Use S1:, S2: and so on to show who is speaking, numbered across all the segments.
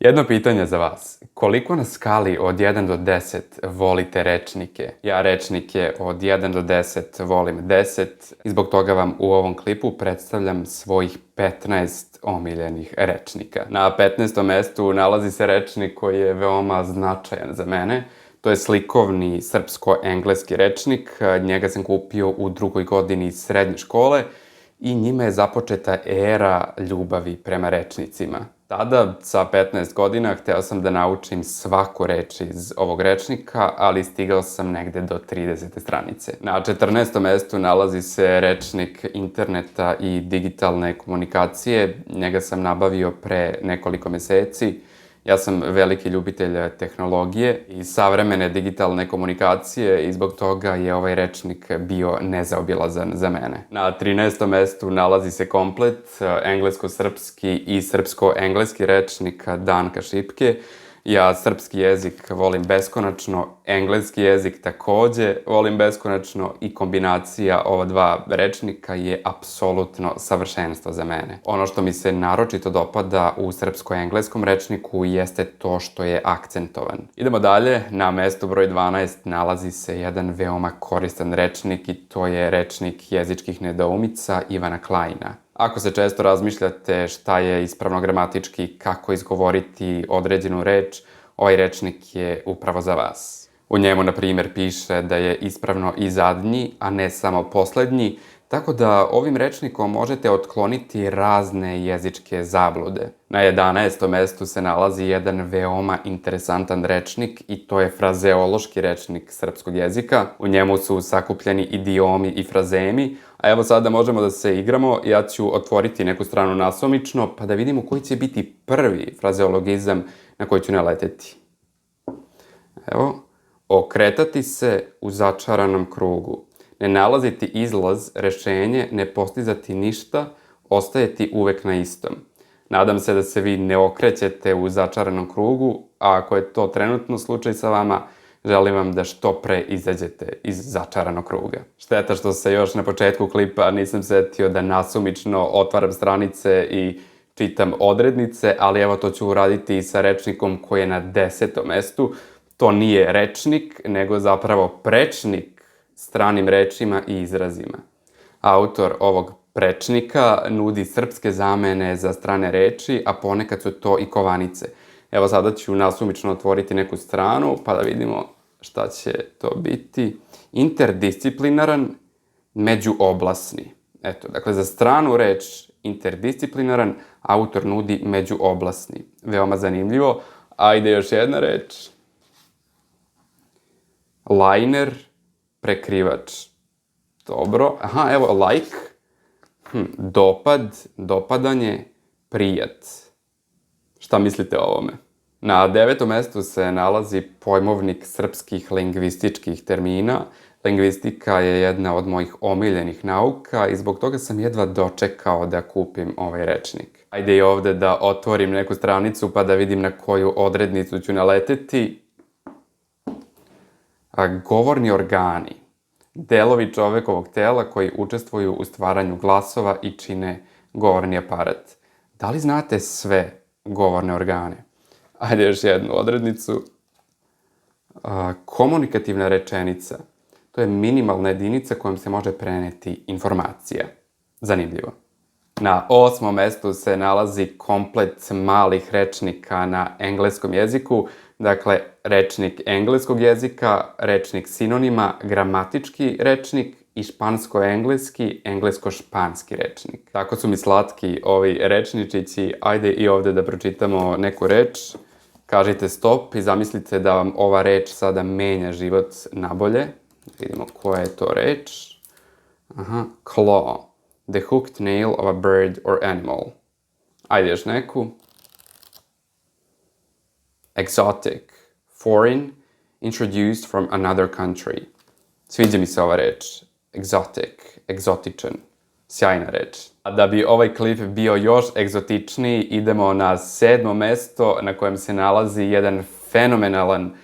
S1: Jedno pitanje za vas. Koliko na skali od 1 do 10 volite rečnike? Ja rečnike od 1 do 10 volim 10 i zbog toga vam u ovom klipu predstavljam svojih 15 omiljenih rečnika. Na 15. mestu nalazi se rečnik koji je veoma značajan za mene. To je slikovni srpsko-engleski rečnik. Njega sam kupio u 2. godini srednje škole i njime je započeta era ljubavi prema rečnicima. Tada, sa 15 godina, hteo sam da naučim svaku reč iz ovog rečnika, ali stigao sam negde do 30. stranice. Na 14. mestu nalazi se rečnik interneta i digitalne komunikacije. Njega sam nabavio pre nekoliko meseci. Ja sam veliki ljubitelj tehnologije i savremene digitalne komunikacije i zbog toga je ovaj rečnik bio nezaobilazan za mene. Na 13. mestu nalazi se komplet englesko-srpski i srpsko-engleski rečnik Danka Šipke. Ja srpski jezik volim beskonačno, engleski jezik takođe volim beskonačno i kombinacija ova dva rečnika je apsolutno savršenstvo za mene. Ono što mi se naročito dopada u srpsko-engleskom rečniku jeste to što je akcentovan. Idemo dalje, na mestu broj 12 nalazi se jedan veoma koristan rečnik i to je rečnik jezičkih nedoumica Ivana Klajna. Ako se često razmišljate šta je ispravno gramatički, kako izgovoriti određenu reč, ovaj rečnik je upravo za vas. U njemu, na primjer, piše da je ispravno i zadnji, a ne samo poslednji, tako da ovim rečnikom možete otkloniti razne jezičke zablude. Na 11. mestu se nalazi jedan veoma interesantan rečnik i to je frazeološki rečnik srpskog jezika. U njemu su sakupljeni idiomi i frazemi, a evo sada možemo da se igramo. Ja ću otvoriti neku stranu nasumično pa da vidimo koji će biti prvi frazeologizam na koji ću naleteti. Evo, okretati se u začaranom krugu. Ne nalaziti izlaz, rešenje, ne postizati ništa, ostajeti uvek na istom. Nadam se da se vi ne okrećete u začaranom krugu, a ako je to trenutno slučaj sa vama, želim vam da što pre izađete iz začaranog kruga. Šteta što se još na početku klipa nisam setio da nasumično otvaram stranice i čitam odrednice, ali evo to ću uraditi i sa rečnikom koji je na 10. mestu. To nije rečnik, nego zapravo prečnik stranim rečima i izrazima. Autor ovog prečnika nudi srpske zamene za strane reči, a ponekad su to i kovanice. Evo sada ću nasumično otvoriti neku stranu pa da vidimo šta će to biti. Interdisciplinaran, međuoblasni. Eto, dakle za stranu reč interdisciplinaran autor nudi međuoblasni. Veoma zanimljivo. Ajde još jedna reč. Lajner, prekrivač. Dobro. Aha, evo, like. Dopad, dopadanje, prijat. Šta mislite o ovome? Na 9. mestu se nalazi pojmovnik srpskih lingvističkih termina. Lingvistika je jedna od mojih omiljenih nauka i zbog toga sam jedva dočekao da kupim ovaj rečnik. Ajde i ovde da otvorim neku stranicu pa da vidim na koju odrednicu ću naleteti. Govorni organi. Delovi čovekovog tela koji učestvuju u stvaranju glasova i čine govorni aparat. Da li znate sve govorne organe? Ajde još jednu odrednicu. Komunikativna rečenica. To je minimalna jedinica kojom se može preneti informacija. Zanimljivo. Na 8. mestu se nalazi komplet malih rečnika na engleskom jeziku. Dakle, rečnik engleskog jezika, rečnik sinonima, gramatički rečnik i špansko-engleski, englesko-španski rečnik. Tako su mi slatki ovi rečničići. Ajde i ovde da pročitamo neku reč. Kažite stop i zamislite da vam ova reč sada menja život nabolje. Vidimo koja je to reč. Aha, claw. The hooked nail of a bird or animal. Ajde još neku. Exotic. Foreign. Introduced from another country. Sviđa mi se ova reč. Exotic. Egzotičan. Sjajna reč. A da bi ovaj klip bio još egzotičniji, idemo na 7. mesto na kojem se nalazi jedan fenomenalan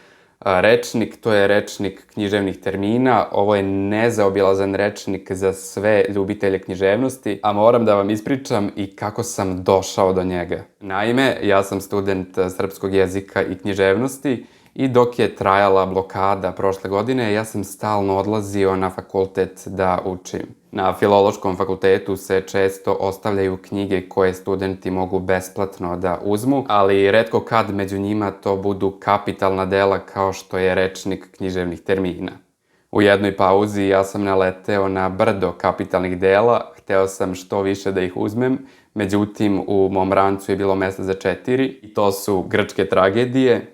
S1: rečnik, to je rečnik književnih termina. Ovo je nezaobilazan rečnik za sve ljubitelje književnosti, a moram da vam ispričam i kako sam došao do njega. Naime, ja sam student srpskog jezika i književnosti i dok je trajala blokada prošle godine, ja sam stalno odlazio na fakultet da učim. Na Filološkom fakultetu se često ostavljaju knjige koje studenti mogu besplatno da uzmu, ali retko kad među njima to budu kapitalna dela kao što je rečnik književnih termina. U jednoj pauzi ja sam naleteo na brdo kapitalnih dela, hteo sam što više da ih uzmem, međutim u mom rancu je bilo mesta za 4 i to su grčke tragedije,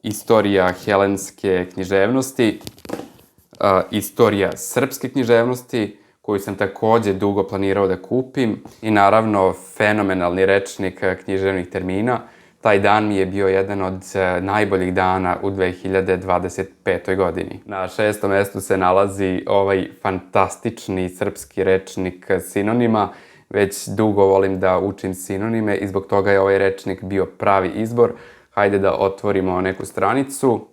S1: istorija helenske književnosti, istorija srpske književnosti, koju sam takođe dugo planirao da kupim, i naravno fenomenalni rečnik književnih termina. Taj dan mi je bio jedan od najboljih dana u 2025. godini. Na 6. mestu se nalazi ovaj fantastični srpski rečnik sinonima. Već dugo volim da učim sinonime i zbog toga je ovaj rečnik bio pravi izbor. Hajde da otvorimo neku stranicu.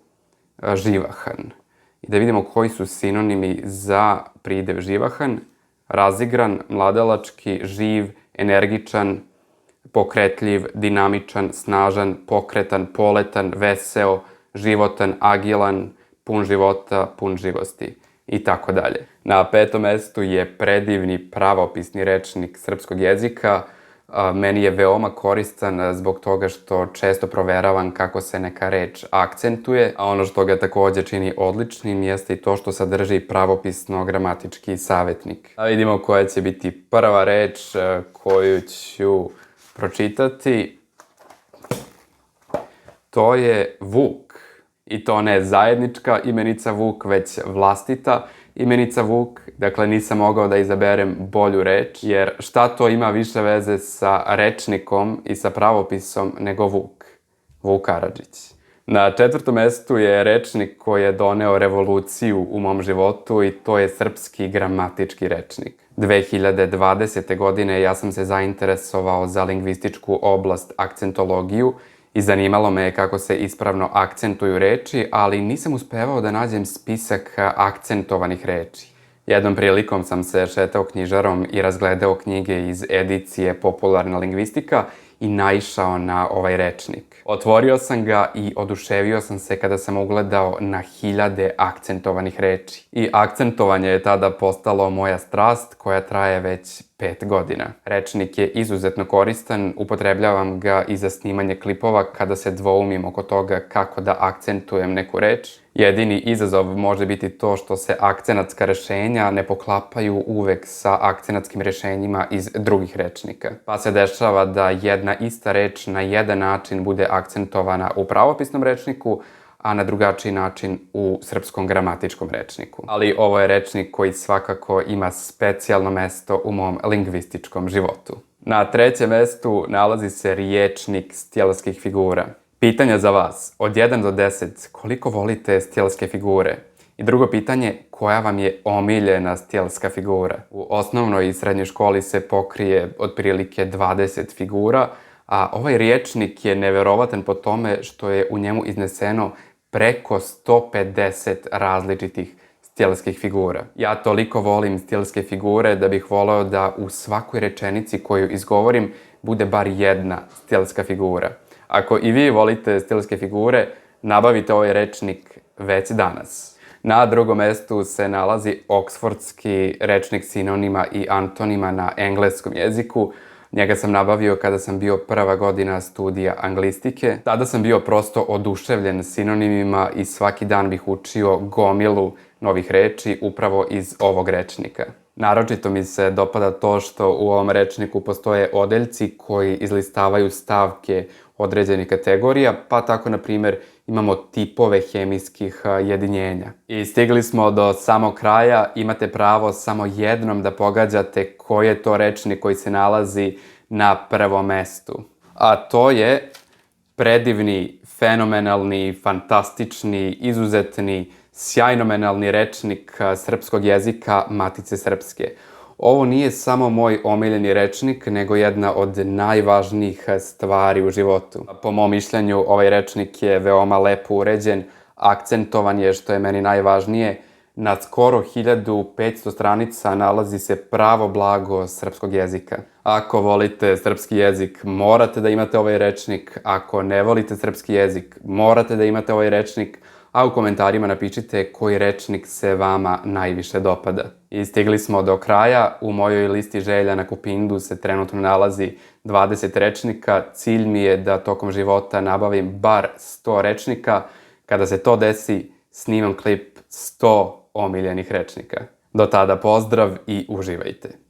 S1: Živahan. I da vidimo koji su sinonimi za pridev živahan. Razigran, mladalački, živ, energičan, pokretljiv, dinamičan, snažan, pokretan, poletan, veseo, životan, agilan, pun života, pun živosti i tako dalje. Na 5. mestu je predivni pravopisni rečnik srpskog jezika. Meni je veoma koristan zbog toga što često proveravam kako se neka reč akcentuje, a ono što ga takođe čini odličnim jeste i to što sadrži pravopisno-gramatički savetnik. A vidimo koja će biti prva reč koju ću pročitati. To je Vuk. I to ne zajednička imenica Vuk, već vlastita imenica Vuk. Dakle, nisam mogao da izaberem bolju reč, jer šta to ima više veze sa rečnikom i sa pravopisom nego Vuk? Vuk Karadžić. Na 4. mestu je rečnik koji je doneo revoluciju u mom životu i to je srpski gramatički rečnik. 2020. godine ja sam se zainteresovao za lingvističku oblast akcentologiju i zanimalo me kako se ispravno akcentuju reči, ali nisam uspevao da nađem spisak akcentovanih reči. Jednom prilikom sam se šetao knjižarom i razgledao knjige iz edicije Popularna lingvistika i naišao na ovaj rečnik. Otvorio sam ga i oduševio sam se kada sam ugledao na hiljade akcentovanih reči. I akcentovanje je tada postalo moja strast koja traje već 5 godina. Rečnik je izuzetno koristan, upotrebljavam ga i za snimanje klipova kada se dvoumim oko toga kako da akcentujem neku reč. Jedini izazov može biti to što se akcenatska rešenja ne poklapaju uvek sa akcenatskim rešenjima iz drugih rečnika. Pa se dešava da jedna ista reč na jedan način bude akcentovana u pravopisnom rečniku, a na drugačiji način u srpskom gramatičkom rečniku. Ali ovo je rečnik koji svakako ima specijalno mesto u mom lingvističkom životu. Na 3. mestu nalazi se riječnik stilskih figura. Pitanja za vas. Od 1 do 10, koliko volite stilske figure? I drugo pitanje, koja vam je omiljena stilska figura? U osnovnoj i srednjoj školi se pokrije otprilike 20 figura, a ovaj riječnik je neverovatan po tome što je u njemu izneseno preko 150 različitih stilskih figura. Ja toliko volim stilske figure da bih voleo da u svakoj rečenici koju izgovorim bude bar jedna stilska figura. Ako i vi volite stilske figure, nabavite ovaj rečnik već danas. Na 2. mestu se nalazi oksfordski rečnik sinonima i antonima na engleskom jeziku. Njega sam nabavio kada sam bio prva godina studija anglistike. Tada sam bio prosto oduševljen sinonimima i svaki dan bih učio gomilu novih reči upravo iz ovog rečnika. Naročito mi se dopada to što u ovom rečniku postoje odeljci koji izlistavaju stavke određenih kategorija, pa tako, na primjer, imamo tipove hemijskih jedinjenja. I stigli smo do samog kraja, imate pravo samo jednom da pogađate koji je to rečnik koji se nalazi na 1. mestu. A to je predivni, fenomenalni, fantastični, izuzetni, sjajnomenalni rečnik srpskog jezika Matice Srpske. Ovo nije samo moj omiljeni rečnik, nego jedna od najvažnijih stvari u životu. Po mom mišljenju, ovaj rečnik je veoma lepo uređen, Akcentovan je, što je meni najvažnije, na skoro 1500 stranica nalazi se pravo blago srpskog jezika. Ako volite srpski jezik, morate da imate ovaj rečnik. Ako ne volite srpski jezik, morate da imate ovaj rečnik. A u komentarima napišite koji rečnik se vama najviše dopada. I stigli smo do kraja. U mojoj listi želja na Kupindu se trenutno nalazi 20 rečnika. Cilj mi je da tokom života nabavim bar 100 rečnika. Kada se to desi, snimam klip 100 omiljenih rečnika. Do tada pozdrav i uživajte!